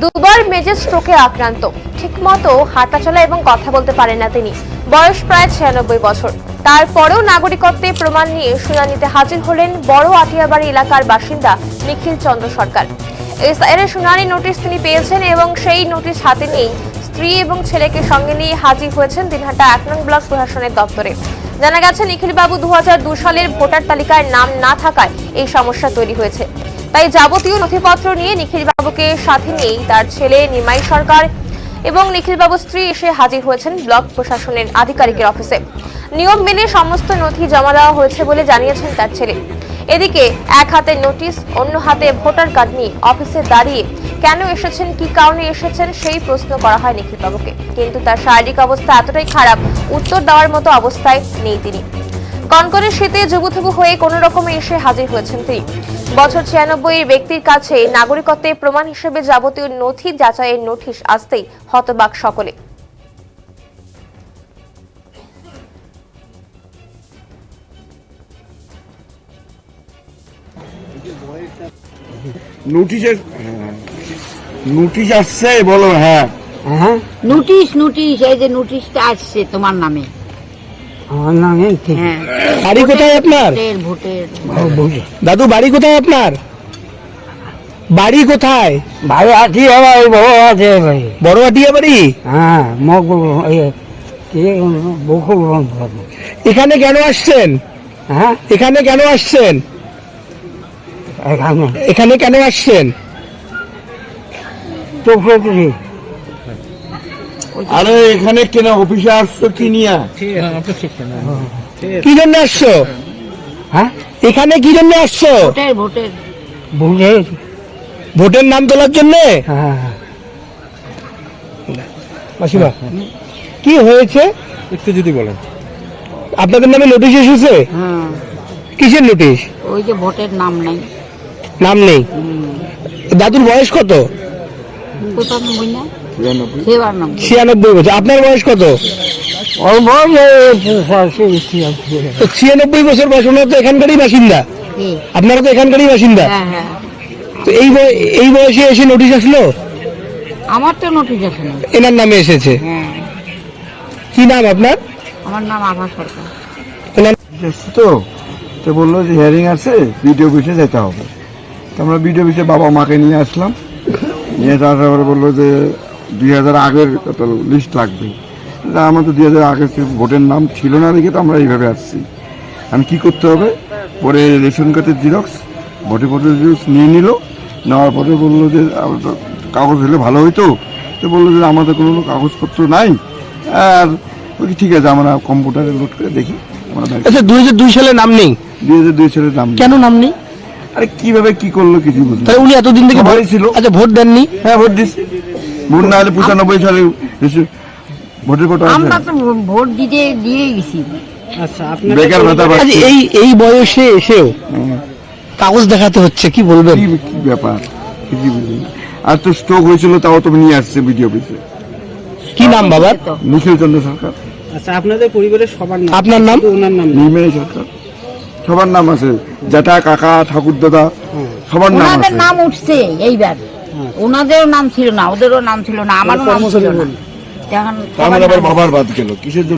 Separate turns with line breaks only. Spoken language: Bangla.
দুবার মেজর স্ট্রোকে আক্রান্ত, ঠিকমতো হাঁটাচলা এবং কথা বলতে পারেন না তিনি। বয়স প্রায় 96 বছর। তারপরেও নাগরিকত্বের প্রমাণ নিয়ে শুনানিতে হাজির হলেন বড় আটিয়াবাড়ি এলাকার বাসিন্দা নিখিল চন্দ্র সরকার। এর শুনানি নোটিশ তিনি পেয়েছেন এবং সেই নোটিশ হাতে নিয়ে স্ত্রী এবং ছেলেকে সঙ্গে নিয়ে হাজির হয়েছেন দিনহাটা 1 নং ব্লক প্রশাসনের দপ্তরে। জানা গেছে নিখিল বাবু 2002 সালের ভোটার তালিকায় নাম না থাকায় এই সমস্যা তৈরি হয়েছে। তাই যাবতীয় নথিপত্র নিয়ে নিখিল বাবুকে সাথে নিয়েই তার ছেলে নিমাই সরকার এবং নিখিল বাবুর স্ত্রী এসে হাজির হয়েছেন ব্লক প্রশাসনের আধিকারিকের অফিসে। নিয়ম মেনে সমস্ত নথি জমা দেওয়া হয়েছে বলে জানিয়েছেন তার ছেলে। এদিকে এক হাতে নোটিশ, অন্য হাতে ভোটার কার্ড নিয়ে অফিসে দাঁড়িয়ে কেন এসেছেন, কি কারণে এসেছেন সেই প্রশ্ন করা হয় নিখিল বাবুকে। কিন্তু তার শারীরিক অবস্থা এতটাই খারাপ, উত্তর দেওয়ার মতো অবস্থায় নেই তিনি। কনকনে শীতে জুবুথুবু হয়ে কোন রকমে এসে হাজির হয়েছেন তিনি। বছর 96 ব্যক্তির কাছে নাগরিকত্বের প্রমাণ হিসেবে যাবতীয় নথি যাচাইয়ের নোটিশ আসতেই হতবাক সকলে।
নোটিশ আসছে বলো। হ্যাঁ
হ্যাঁ,
নোটিশ এই যে নোটিশটা আসছে তোমার নামে।
আমার নামে
হ্যাঁ,
বাড়ি কোথায় আপনার?
ভোটের
দাদু বাড়ি কোথায় আপনার? বাড়ি কোথায়?
ভাই আছি, ভাই বড় আছে ভাই।
বড় আটিয়া বাড়ি।
হ্যাঁ, বকুল।
এখানে কেন আসছেন?
হ্যাঁ,
এখানে কেন আসছেন?
এখানে
এখানে কেন আসছেন?
চৌকি।
আরে এখানে কেন অফিসে আসছো কি নিয়ে?
কি জন্য আসছো?
হ্যাঁ,
এখানে কি জন্য আসছো?
ভোটের
বুঝের।
ভোটের নাম তোলার জন্য?
হ্যাঁ,
মাসিমা কি হয়েছে
একটু যদি বলেন।
আপনাদের নামে নোটিশ এসেছে?
হ্যাঁ,
কিসের নোটিশ?
ওই যে ভোটের নাম নাই।
নাম নেই। দাদুর বয়স কত?
95 না, সেবার নাম
96 বছর। আপনার বয়স কত?
ওর বয়স
96 বছর বয়স। ওনারা তো এখানকারই বাসিন্দা।
কি?
আপনারা তো এখানকারই বাসিন্দা।
হ্যাঁ হ্যাঁ,
তো এই বয়সে এসে নোটিশ আসলো?
আমার তো নোটিশ আছে না।
এনার নামে এসেছে।
হ্যাঁ,
কি নাম আপনার?
আমার নাম আভা সরকার।
তো বললো যে হিয়ারিং আছে, বিডিও অফিসে যেতে হবে। তো আমরা বিডিও অফিসে বাবা মাকে নিয়ে আসলাম। নিয়ে আসার পরে বললো যে 2000 আগের কত লিস্ট লাগবে। আমার তো 2000 আগের ভোটের নাম ছিল না দেখে তো আমরা এইভাবে আসছি। আমি কি করতে হবে? পরে রেশন কার্ডের জিরক্স, ভোটের জিরক্স নিয়ে নিল। নেওয়ার পরে বললো যে কাগজ হলে ভালো হইতো। তো বললো যে আমাদের কোনো কাগজপত্র নাই। আর ঠিক আছে, আমরা কম্পিউটারে লোড করে দেখি।
আচ্ছা, 2002 সালে নাম নেই?
2002 সালের নাম
কেন নাম নেই?
আরে কিভাবে কি করলো কিছু বুঝলি।
তাহলে উনি এতদিন থেকে
সবাই ছিল।
আচ্ছা, ভোট দেননি?
হ্যাঁ, ভোট দিচ্ছি। ভোট না হলে 95 সালে ভোটের কথা
আমরা তো ভোট দিয়ে গেছি।
আচ্ছা, আপনার
বেকার ভাতা
আচ্ছা,
পাচ্ছি।
এই বয়সে এসেও কাগজ দেখাতে হচ্ছে, কি বলবেন?
কি ব্যাপার কিছু বুঝলি না। আর তো স্ট্রোক হয়েছিল, তাও তো নিয়ে আসছে বিডিও অফিসে।
কি নাম বাবার?
নিখিল চন্দ্র সরকার।
আচ্ছা, আপনাদের পরিবারের সবার নাম?
আপনার নাম?
শুধু ওনার নাম নেই।
নিমাই সরকার। সবার নাম আছে, জ্যাঠা, কাকা, ঠাকুর দাদা, সবার নাম
ওনাদের
আছে।
নাম উঠছে এইবার। ওনাদেরও নাম ছিল না, ওদেরও নাম ছিল না, আমারও নাম ছিল না। এখন
আমার আবার বাবার বাদ গেল কিসের জন্য?